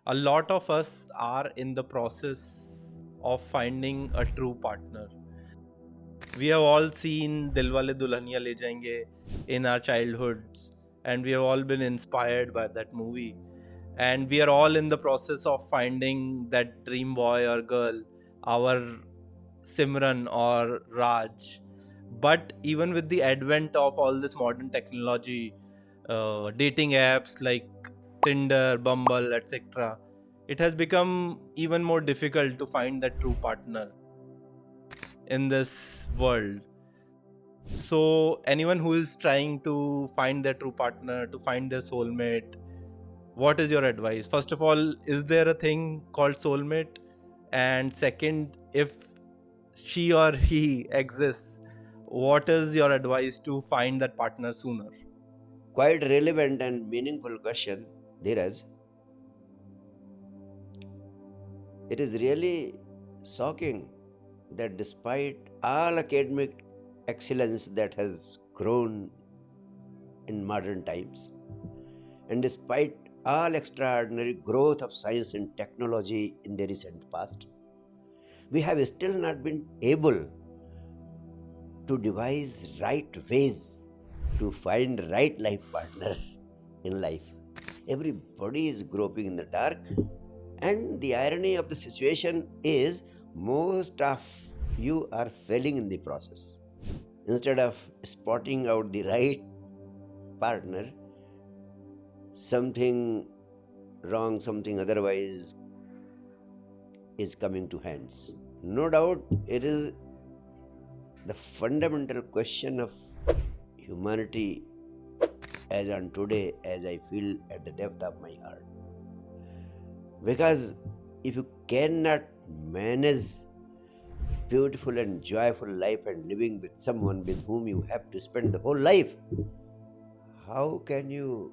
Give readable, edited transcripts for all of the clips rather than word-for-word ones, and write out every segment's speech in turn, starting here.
A lot of us are in the process of finding a true partner. We have all seen Dilwale Dulhania Le Jayenge in our childhoods, and we have all been inspired by that movie. And we are all in the process of finding that dream boy or girl, our Simran or Raj. But even with the advent of all this modern technology, dating apps like Tinder, Bumble, etc., it has become even more difficult to find that true partner in this world. So, anyone who is trying to find their true partner, to find their soulmate, what is your advice? First of all, is there a thing called soulmate? And second, if she or he exists, what is your advice to find that partner sooner? Quite relevant and meaningful question, Dheeraj. It is really shocking that despite all academic excellence that has grown in modern times, and despite all extraordinary growth of science and technology in the recent past, we have still not been able to devise right ways to find right life partner in life. Everybody is groping in the dark, and the irony of the situation is most of you are failing in the process. Instead of spotting out the right partner, something wrong, something otherwise is coming to hands. No doubt it is the fundamental question of humanity as on today, as I feel at the depth of my heart. Because if you cannot manage beautiful and joyful life and living with someone with whom you have to spend the whole life, how can you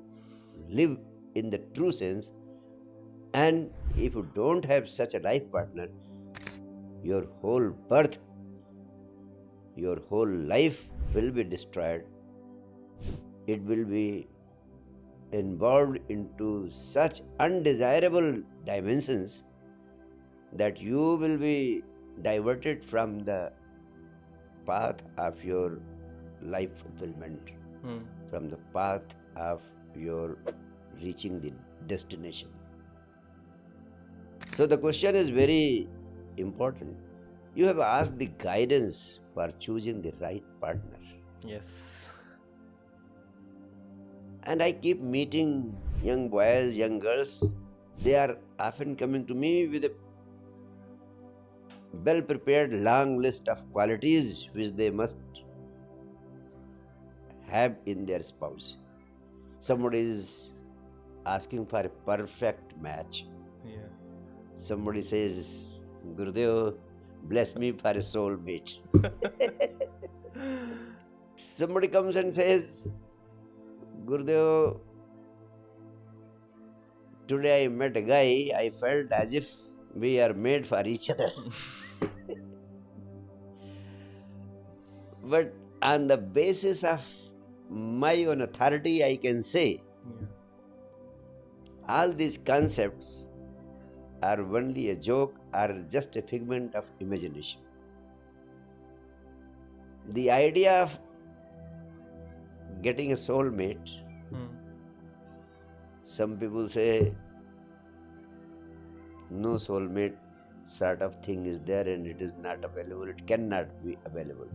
live in the true sense? And if you don't have such a life partner, your whole birth, your whole life will be destroyed. It will be involved into such undesirable dimensions that you will be diverted from the path of your life fulfillment, from the path of your reaching the destination. So the question is very important. You have asked the guidance for choosing the right partner. Yes. And I keep meeting young boys, young girls. They are often coming to me with a well prepared long list of qualities which they must have in their spouse. Somebody is asking for a perfect match. Yeah. Somebody says, Gurudev, bless me for a soulmate. Somebody comes and says, Gurudev, today I met a guy, I felt as if we are made for each other. But on the basis of my own authority, I can say all these concepts are only a joke or just a figment of imagination. The idea of getting a soulmate, some people say no soulmate sort of thing is there and it is not available, it cannot be available.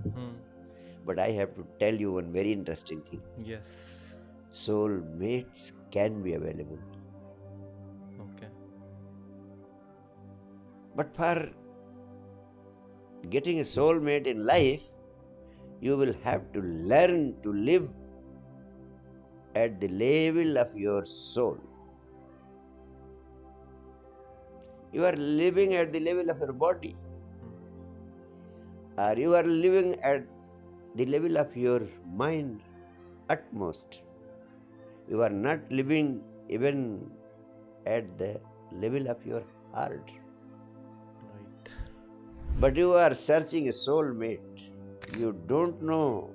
But I have to tell you one very interesting thing. Yes. Soulmates can be available. Okay. But for getting a soulmate in life, you will have to learn to live at the level of your soul. You are living at the level of your body, or you are living at the level of your mind utmost. You are not living even at the level of your heart. Right. But you are searching a soulmate. You don't know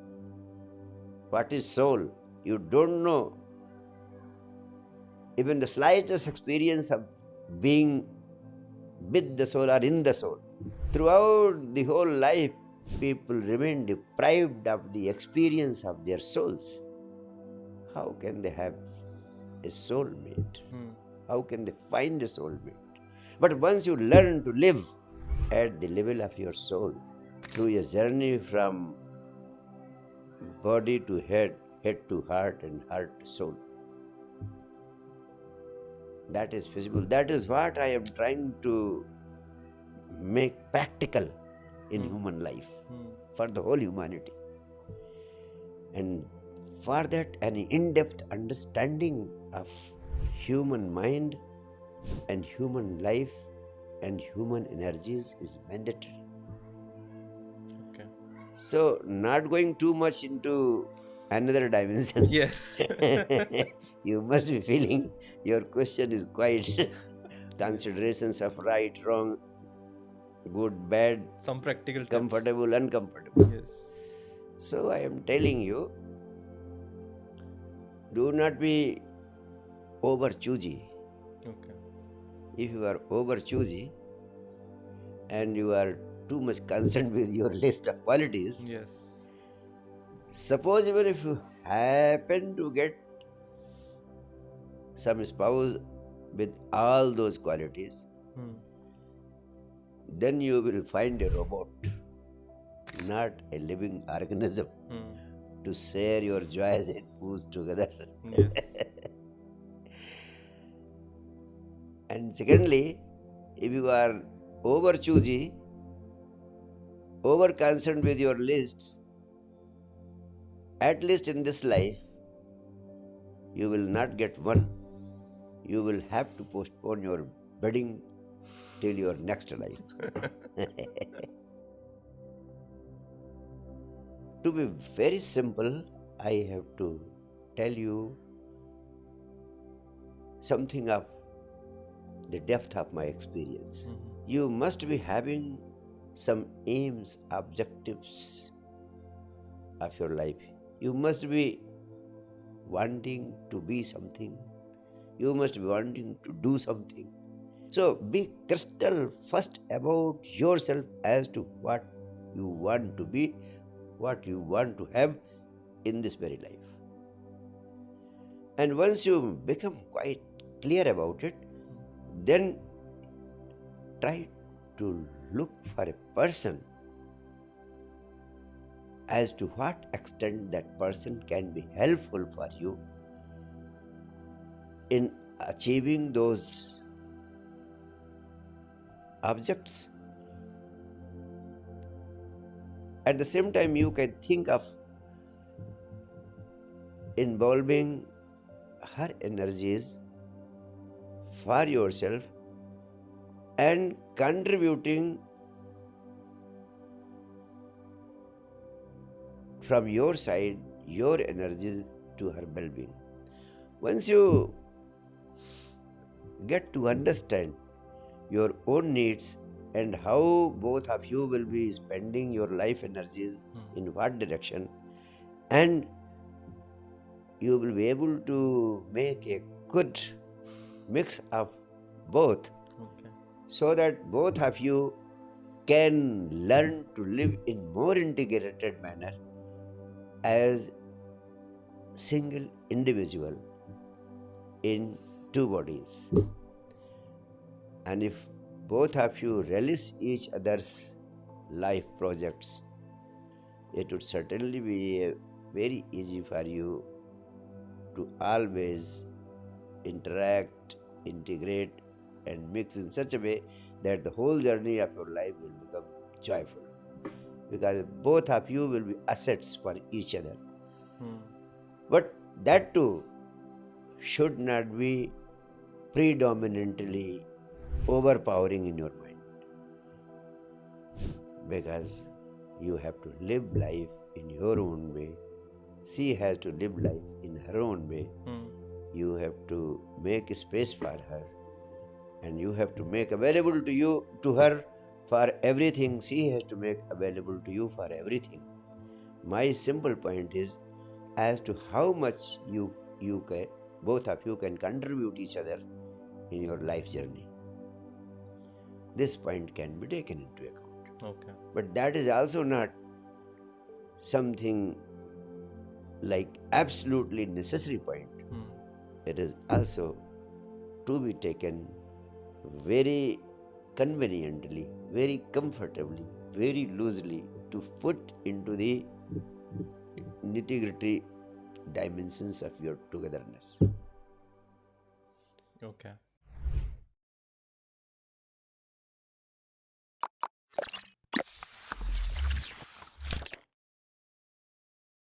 what is soul. You don't know even the slightest experience of being with the soul or in the soul. Throughout the whole life, people remain deprived of the experience of their souls. How can they have a soulmate? How can they find a soulmate? But once you learn to live at the level of your soul, through a journey from body to head, head to heart, and heart to soul, that is visible. That is what I am trying to make practical in human life for the whole humanity. And for that, an in-depth understanding of human mind and human life and human energies is mandatory. Okay. So, not going too much into another dimension. Yes. You must be feeling your question is quite considerations of right, wrong, good, bad, Some practical tips. comfortable, uncomfortable. Yes. So I am telling you, do not be over choosy. Okay. If you are over choosy and you are too much concerned with your list of qualities, Yes. suppose even if you happen to get some spouse with all those qualities, then you will find a robot, not a living organism, to share your joys and woes together. Yes. And secondly, if you are over choosy, over concerned with your lists, at least in this life, you will not get one. You will have to postpone your wedding till your next life. To be very simple, I have to tell you something of the depth of my experience. You must be having some aims, objectives of your life. You must be wanting to be something. You must be wanting to do something. So be crystal first about yourself as to what you want to be, what you want to have in this very life. And once you become quite clear about it, then try to look for a person as to what extent that person can be helpful for you in achieving those objects. At the same time, you can think of involving her energies for yourself and contributing from your side your energies to her well-being. Once you get to understand your own needs and how both of you will be spending your life energies in what direction, and you will be able to make a good mix of both, so that both of you can learn to live in more integrated manner as single individual in two bodies. And if both of you relish each other's life projects, it would certainly be very easy for you to always interact, integrate, and mix in such a way that the whole journey of your life will become joyful. Because both of you will be assets for each other. But that too should not be predominantly overpowering in your mind. Because you have to live life in your own way. She has to live life in her own way. You have to make space for her, and you have to make available to her for everything. She has to make available to you for everything. My simple point is as to how much you can, both of you can contribute each other in your life journey. this point can be taken into account. Okay. But that is also not something like absolutely necessary point. It is also to be taken very conveniently, very comfortably, very loosely, to put into the nitty-gritty dimensions of your togetherness. Okay.